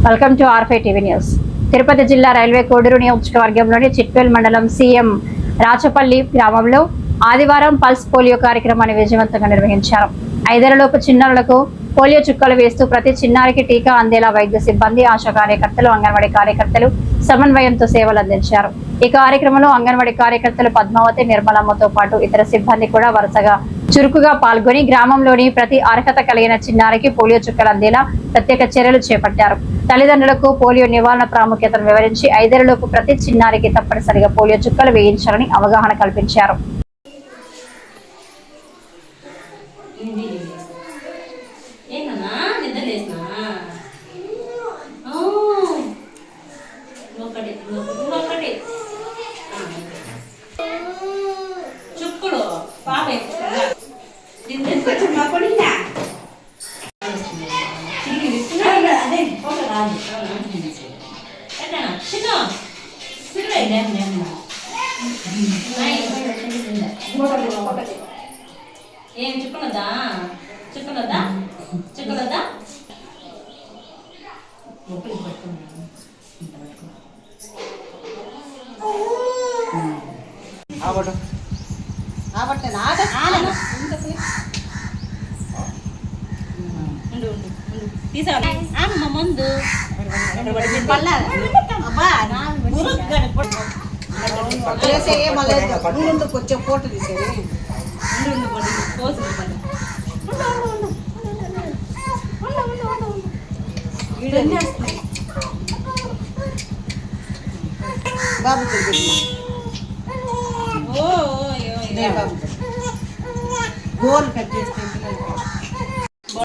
Welcome to R five TV news. Tirupati జిల్లా railway Koduru నియోజకవర్గంలోని చిట్వేల్ మండలం సీఎం రాచపల్లి గ్రామంలో ఆదివారం పల్స్ పోలియో కార్యక్రమాన్ని విజయవంతంగా నిర్వహించారు. 5 ఏళ్లలోపు చిన్నారులకు పోలియో చుక్కలు వేస్తూ ప్రతి చిన్నారికి టీకా అందేలా వైద్య సిబ్బంది, ఆశా కార్యకర్తలు, అంగన్వాడీ కార్యకర్తలు సమన్వయంతో సేవలు అందించారు. ఈ కార్యక్రమంలో అంగన్వాడీ కార్యకర్తలు పద్మావతి, నిర్మలమ్మతో పాటు ఇతర సిబ్బంది కూడా వరుసగా చురుకుగా పాల్గొని గ్రామంలోని ప్రతి అర్హత కలిగిన చిన్నారికి పోలియో చుక్కలు అందేలా ప్రత్యేక చర్యలు చేపట్టారు. తల్లిదండ్రులకు పోలియో నివారణ ప్రాముఖ్యతను వివరించి 5 ఏళ్లలోపు ప్రతి చిన్నారికి తప్పనిసరిగా పోలియో చుక్కలు వేయించాలని అవగాహన కల్పించారు. ఏం చుక్కలదా చుక్కలదా చుక్కలదా తీసాను ముందు వచ్చే ఫోటో తీసేది బాబు గోల్ కట్ చేస్తే